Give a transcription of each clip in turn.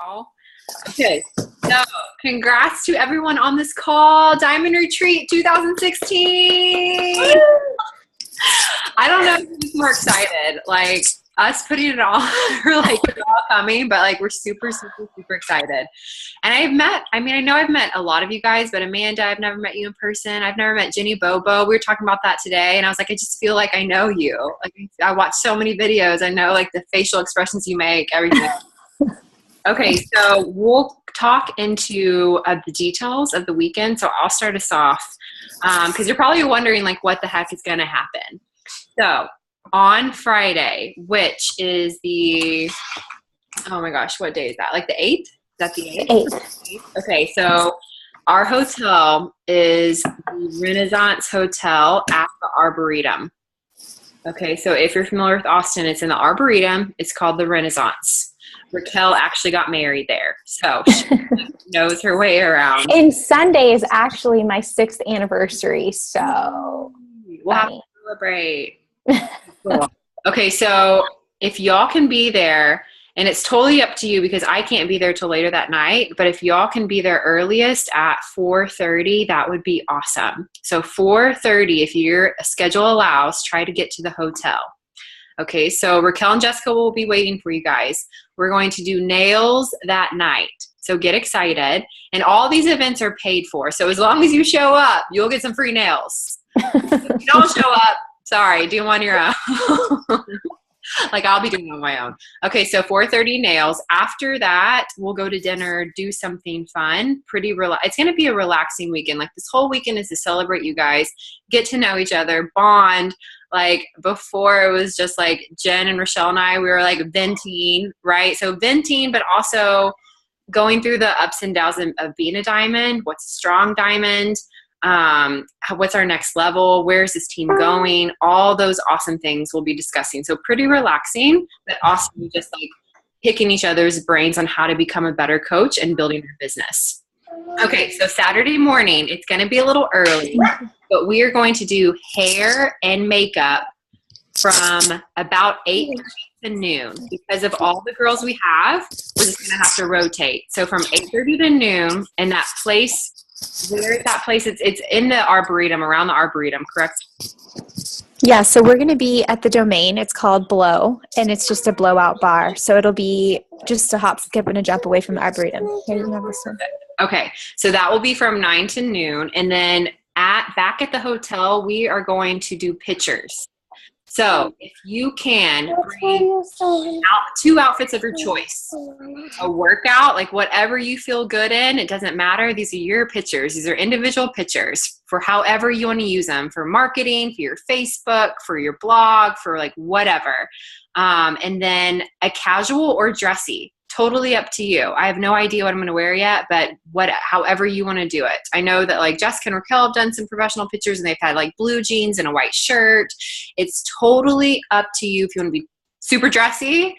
y'all. Okay, so congrats to everyone on this call. Diamond Retreat 2016. I don't know who's more excited, like us putting it all, or like it's all coming, but like we're super, super, super excited. And I know I've met a lot of you guys, but Amanda, I've never met you in person. I've never met Jenny Bobo. We were talking about that today, and I was like, I just feel like I know you. Like I watch so many videos. I know like the facial expressions you make, everything. Okay, so we'll talk into the details of the weekend. So I'll start us off because you're probably wondering like what the heck is going to happen. So on Friday, which is oh my gosh, what day is that? Like the 8th? Is that the 8th? 8th. Okay, so our hotel is the Renaissance Hotel at the Arboretum. Okay, so if you're familiar with Austin, it's in the Arboretum. It's called the Renaissance. Raquel actually got married there, so she knows her way around. And Sunday is actually my 6th anniversary, so we'll have to celebrate. Cool. Okay, so if y'all can be there, and it's totally up to you because I can't be there till later that night, but if y'all can be there earliest at 4:30, that would be awesome. So 4:30, if your schedule allows, try to get to the hotel. Okay, so Raquel and Jessica will be waiting for you guys. We're going to do nails that night. So get excited. And all these events are paid for. So as long as you show up, you'll get some free nails. If you don't show up, sorry, do them on your own. Like I'll be doing it on my own. Okay, so 4:30 nails. After that, we'll go to dinner, do something fun, it's going to be a relaxing weekend. Like this whole weekend is to celebrate you guys, get to know each other, bond. Like before it was just like Jen and Rochelle and I, we were like venting, right? So venting, but also going through the ups and downs of being a diamond. What's a strong diamond? What's our next level? Where's this team going? All those awesome things we'll be discussing. So pretty relaxing, but also just like picking each other's brains on how to become a better coach and building your business. Okay, so Saturday morning, it's going to be a little early, but we are going to do hair and makeup from about 8 to noon. Because of all the girls we have, we're just going to have to rotate. So from 8:30 to noon, and that place, where is that place? It's in the Arboretum, around the Arboretum, correct? Yeah, so we're going to be at the Domain. It's called Blow, and it's just a blowout bar. So it'll be just a hop, skip, and a jump away from the Arboretum. Here, you can have this one. Okay, so that will be from 9 to noon. And then back at the hotel, we are going to do pictures. So if you can bring out 2 outfits of your choice, a workout, like whatever you feel good in, it doesn't matter. These are your pictures. These are individual pictures for however you want to use them, for marketing, for your Facebook, for your blog, for like whatever. And then a casual or dressy. Totally up to you. I have no idea what I'm going to wear yet, but however you want to do it. I know that like Jessica and Raquel have done some professional pictures and they've had like blue jeans and a white shirt. It's totally up to you if you want to be super dressy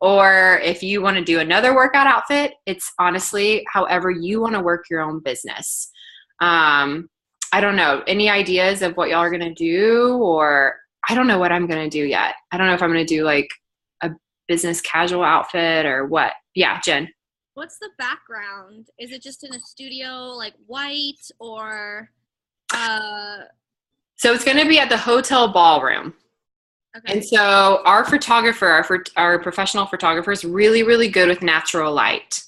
or if you want to do another workout outfit. It's honestly however you want to work your own business. I don't know. Any ideas of what y'all are going to do? Or I don't know what I'm going to do yet. I don't know if I'm going to do like a business casual outfit or what. Yeah, Jen. What's the background? Is it just in a studio, like white, or So it's going to be at the hotel ballroom. Okay. And so our photographer, our professional photographer is really, really good with natural light.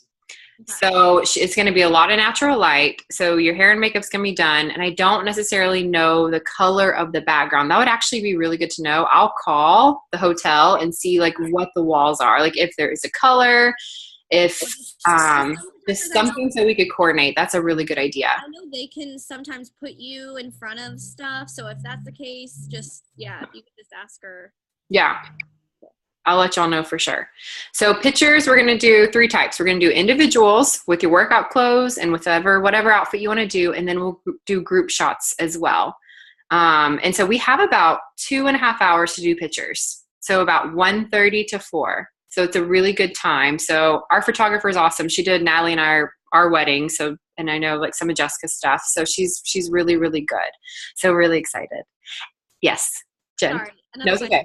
Okay. So it's going to be a lot of natural light. So your hair and makeup's going to be done. And I don't necessarily know the color of the background. That would actually be really good to know. I'll call the hotel and see like what the walls are. Like if there is a color, if just something so we could coordinate. That's a really good idea. I know they can sometimes put you in front of stuff. So if that's the case, if you could just ask her. Yeah. I'll let y'all know for sure. So pictures, we're going to do 3 types. We're going to do individuals with your workout clothes and with whatever outfit you want to do. And then we'll do group shots as well. And so we have about 2.5 hours to do pictures. So about 1:30 to 4. So it's a really good time. So our photographer is awesome. She did Natalie and our wedding. So, and I know like some of Jessica's stuff. So she's really, really good. So really excited. Yes, Jen. Sorry, no, it's okay.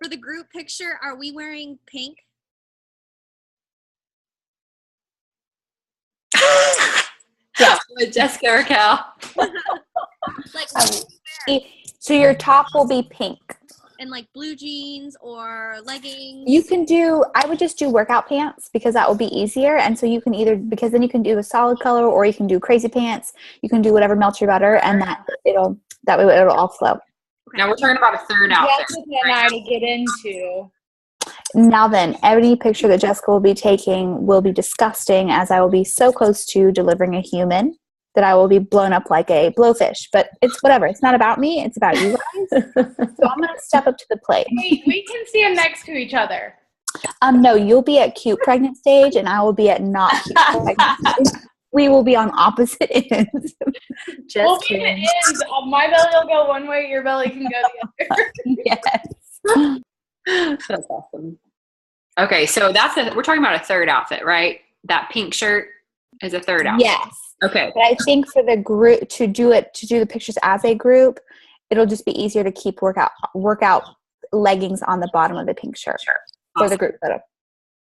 For the group picture, are we wearing pink? With Jessica Raquel. Like So your top will be pink. and like blue jeans or leggings. You can I would just do workout pants because that will be easier. And so you can because then you can do a solid color or you can do crazy pants. You can do whatever melts your butter and that way it'll all flow. Now we're talking about a third outfit. Jessica and I to get into. Now then, any picture that Jessica will be taking will be disgusting as I will be so close to delivering a human that I will be blown up like a blowfish. But it's whatever. It's not about me. It's about you guys. So I'm going to step up to the plate. We can stand next to each other. No, you'll be at cute pregnant stage and I will be at not cute pregnant stage. We will be on opposite ends. Just We'll be kidding. the ends. My belly will go one way, your belly can go the other. Yes. That's awesome. Okay, so we're talking about a third outfit, right? That pink shirt is a third outfit. Yes. Okay. But I think for the group to do the pictures as a group, it'll just be easier to keep workout leggings on the bottom of the pink shirt for the group photo.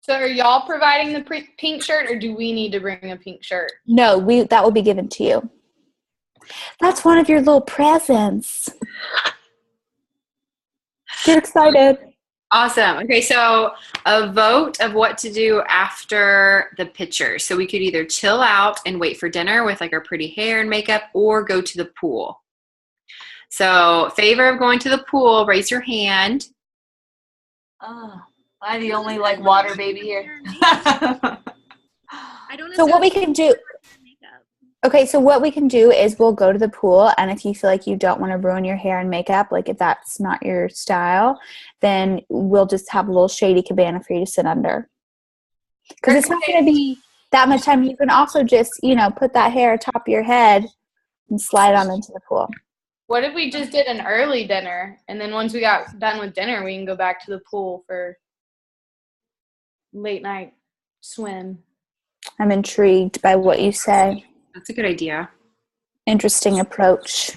So are y'all providing the pink shirt, or do we need to bring a pink shirt? No, that will be given to you. That's one of your little presents. Get excited. Awesome. Okay, so a vote of what to do after the picture. So we could either chill out and wait for dinner with like our pretty hair and makeup or go to the pool. So favor of going to the pool, raise your hand. Oh, I'm the only like water baby here. I don't So what we can do, makeup. okay, so what we can do is we'll go to the pool, and if you feel like you don't want to ruin your hair and makeup, like if that's not your style, then we'll just have a little shady cabana for you to sit under. Because it's not going to be that much time. You can also just, put that hair atop your head and slide on into the pool. What if we just did an early dinner, and then once we got done with dinner, we can go back to the pool for late night swim? I'm intrigued by what you say. That's a good idea. Interesting approach.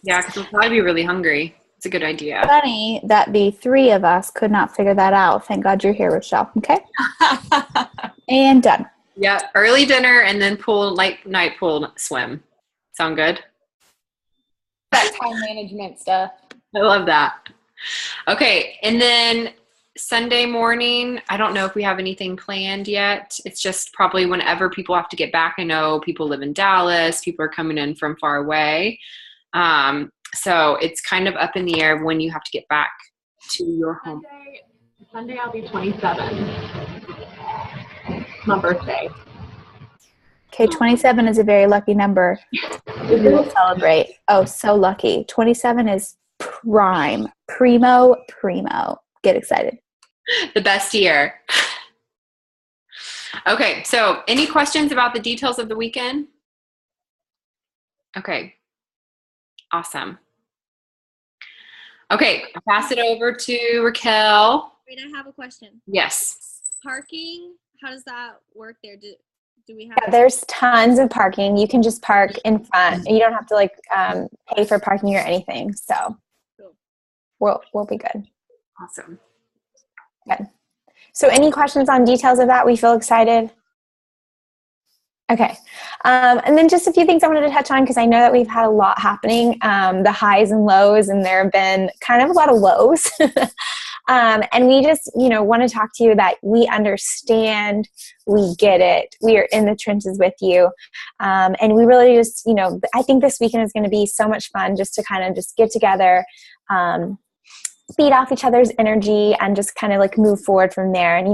Yeah, because we'll probably be really hungry. It's a good idea. Funny that the three of us could not figure that out. Thank God you're here, Rochelle. Okay? And done. Yeah, early dinner and then night pool swim. Sound good? That time management stuff. I love that. Okay, and then Sunday morning, I don't know if we have anything planned yet. It's just probably whenever people have to get back. I know people live in Dallas. People are coming in from far away. So it's kind of up in the air when you have to get back to your home. Sunday I'll be 27. My birthday. Okay, 27 is a very lucky number. We will celebrate. Oh, so lucky. 27 is primo. Get excited. The best year. Okay, so any questions about the details of the weekend? Okay, awesome. Okay, I'll pass it over to Raquel. Wait, I have a question. Yes. Parking, how does that work there? Do we have? Yeah, there's tons of parking. You can just park in front. You don't have to pay for parking or anything. So Cool. we'll be good. Awesome. Good. So any questions on details of that? We feel excited. Okay. And then just a few things I wanted to touch on because I know that we've had a lot happening, the highs and lows, and there have been kind of a lot of lows. And we just, want to talk to you that we understand, we get it, we are in the trenches with you. And we really just, I think this weekend is going to be so much fun just to kind of just get together, feed off each other's energy and just kind of move forward from there. And,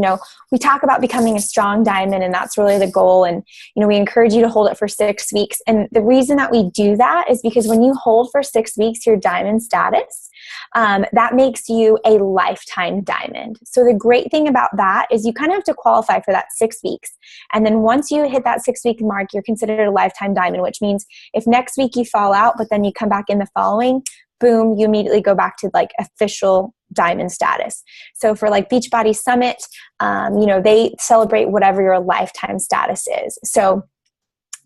we talk about becoming a strong diamond, and that's really the goal. And, we encourage you to hold it for 6 weeks. And the reason that we do that is because when you hold for 6 weeks your diamond status, that makes you a lifetime diamond. So the great thing about that is you kind of have to qualify for that 6 weeks. And then once you hit that 6 week mark, you're considered a lifetime diamond, which means if next week you fall out, but then you come back in the following, boom, you immediately go back to official diamond status. So for Beachbody Summit, they celebrate whatever your lifetime status is. So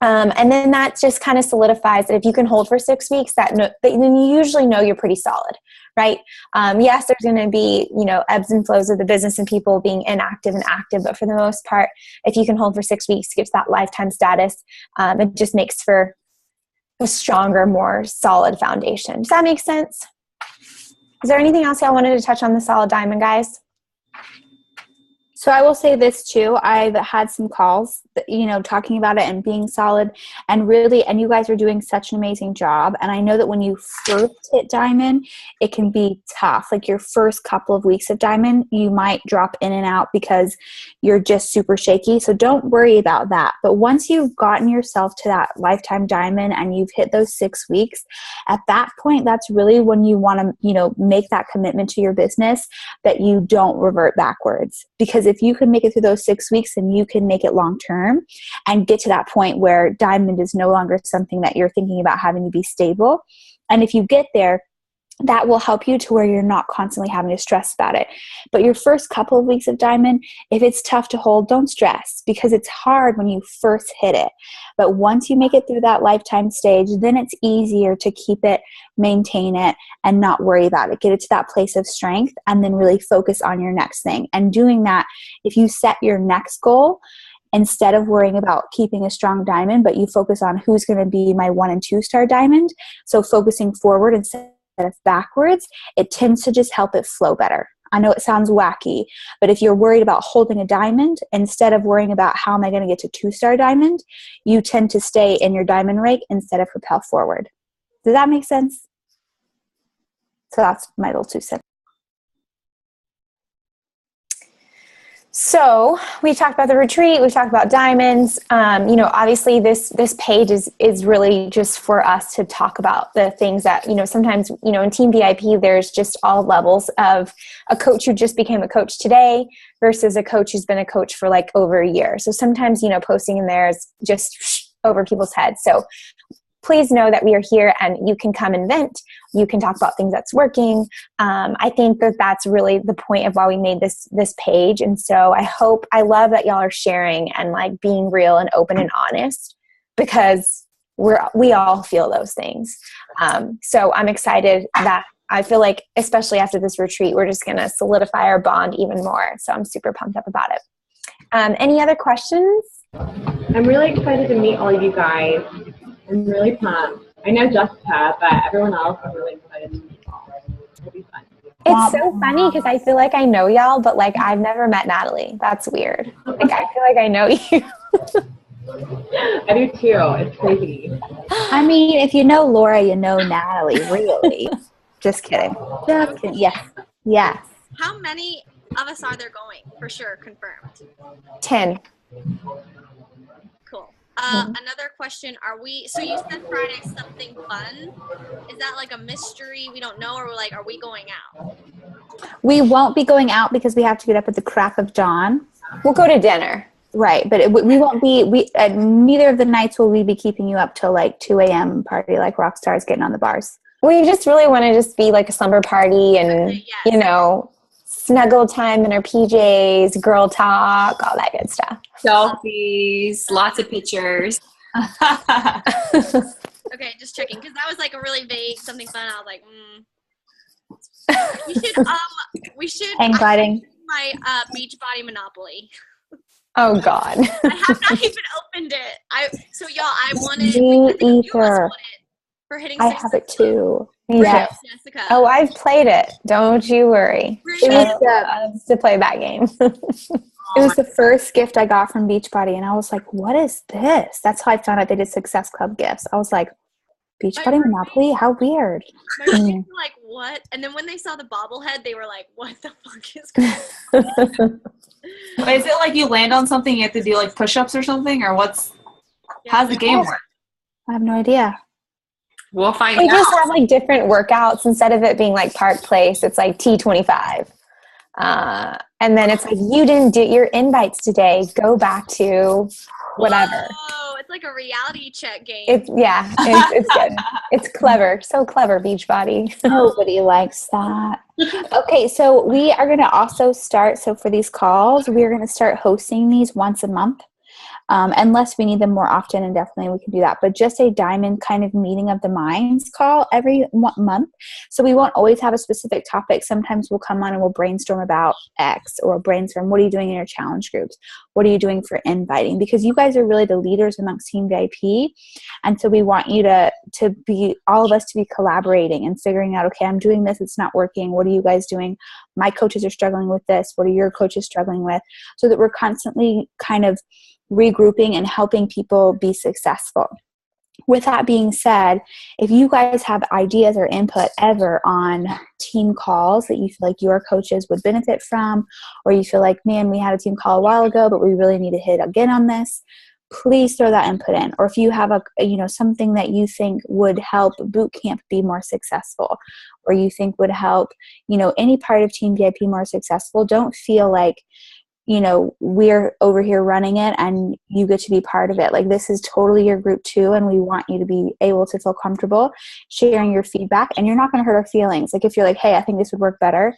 And then that just kind of solidifies that if you can hold for 6 weeks, then you usually know you're pretty solid, right? Yes, there's going to be, ebbs and flows of the business and people being inactive and active, but for the most part, if you can hold for 6 weeks to get to that lifetime status, it just makes for a stronger, more solid foundation. Does that make sense? Is there anything else y'all wanted to touch on the solid diamond, guys? So I will say this too. I've had some calls, talking about it and being solid, and you guys are doing such an amazing job. And I know that when you first hit diamond, it can be tough. Like your first couple of weeks of diamond, you might drop in and out because you're just super shaky. So don't worry about that. But once you've gotten yourself to that lifetime diamond and you've hit those 6 weeks, at that point, that's really when you want to, make that commitment to your business that you don't revert backwards. Because if you can make it through those 6 weeks, then you can make it long term and get to that point where diamond is no longer something that you're thinking about having to be stable. And if you get there, that will help you to where you're not constantly having to stress about it. But your first couple of weeks of diamond, if it's tough to hold, don't stress, because it's hard when you first hit it. But once you make it through that lifetime stage, then it's easier to keep it, maintain it, and not worry about it. Get it to that place of strength and then really focus on your next thing. And doing that, if you set your next goal, instead of worrying about keeping a strong diamond, but you focus on who's going to be my 1 and 2 star diamond. So focusing forward instead of backwards, it tends to just help it flow better. I know it sounds wacky, but if you're worried about holding a diamond, instead of worrying about how am I going to get to 2-star diamond, you tend to stay in your diamond rake instead of propel forward. Does that make sense? So that's my little 2 cents. So we talked about the retreat, we talked about diamonds. Obviously this page is really just for us to talk about the things that, sometimes, in Team VIP, there's just all levels of a coach who just became a coach today versus a coach who's been a coach for like over a year. So sometimes, posting in there is just over people's heads. So please know that we are here and you can come and vent. You can talk about things that's working. I think that that's really the point of why we made this page. And so I love that y'all are sharing and like being real and open and honest, because we all feel those things. So I'm excited that I feel like, especially after this retreat, we're just going to solidify our bond even more. So I'm super pumped up about it. Any other questions? I'm really excited to meet all of you guys. I'm really pumped. I know Jessica, but everyone else, I'm really excited to meet y'all. It'll be fun. It's so funny because I feel like I know y'all, but like I've never met Natalie. That's weird. Like I feel like I know you. I do too. It's crazy. I mean, if you know Laura, you know Natalie, really. Just kidding. Just kidding. Yes. How many of us are there going? For sure, confirmed. 10. Cool. Another question, so you said Friday something fun. Is that like a mystery we don't know, or are we going out? We won't be going out because we have to get up at the crack of dawn. We'll go to dinner. Right, but we won't be, neither of the nights will we be keeping you up till like 2 a.m. party like rock stars getting on the bars. We just really want to just be like a slumber party and, snuggle time in our PJs, girl talk, all that good stuff. Selfies, lots of pictures. Okay, just checking, because that was like a really vague something fun. I was like, we should hang gliding. My Beachbody Monopoly. Oh God. I have not even opened it. I wanted. Me either. For hitting. I have it too. Yes. Jessica. Oh, I've played it. Don't you worry. I love to play that game. It was the first gift I got from Beachbody, and I was like, what is this? That's how I found out they did Success Club gifts. I was like, Beachbody Monopoly? How weird. My roommates were like, what? And then when they saw the bobblehead, they were like, what the fuck is going on? Is it like you land on something, you have to do like push-ups or something, or how's the game work? I have no idea. We'll find They out. just have like different workouts. Instead of it being like Park Place, it's like T25. And then it's like, you didn't do your invites today. Go back to whatever. Oh, it's like a reality check game. It's good. It's clever. So clever, Beachbody. Nobody likes that. Okay, so we are going to also start, so for these calls, we're going to start hosting these once a month. unless we need them more often, and definitely we can do that. But just a diamond kind of meeting of the minds call every month. So we won't always have a specific topic. Sometimes we'll come on and we'll brainstorm about X, or brainstorm, what are you doing in your challenge groups? What are you doing for inviting? Because you guys are really the leaders amongst Team VIP. And so we want you to be, all of us to be collaborating and figuring out, okay, I'm doing this, it's not working. What are you guys doing? My coaches are struggling with this. What are your coaches struggling with? So that we're constantly kind of regrouping and helping people be successful. With that being said, if you guys have ideas or input ever on team calls that you feel like your coaches would benefit from, or you feel like, man, we had a team call a while ago, but we really need to hit again on this, please throw that input in. Or if you have something that you think would help boot camp be more successful, or you think would help, any part of Team VIP more successful, don't feel like, we're over here running it and you get to be part of it. Like, this is totally your group too, and we want you to be able to feel comfortable sharing your feedback, and you're not going to hurt our feelings. Like, if you're like, hey, I think this would work better,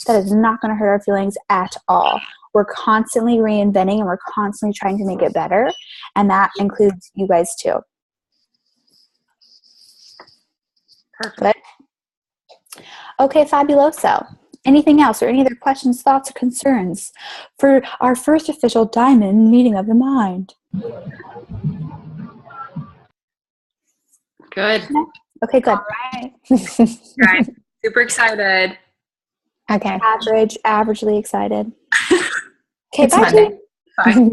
that is not going to hurt our feelings at all. We're constantly reinventing and we're constantly trying to make it better, and that includes you guys too. Perfect. Good. Okay, fabuloso. Anything else, or any other questions, thoughts, or concerns for our first official diamond meeting of the mind? Good. Okay, good. All right. Guys, super excited. Okay. Averagely excited. Okay, It's bye. Monday. Bye.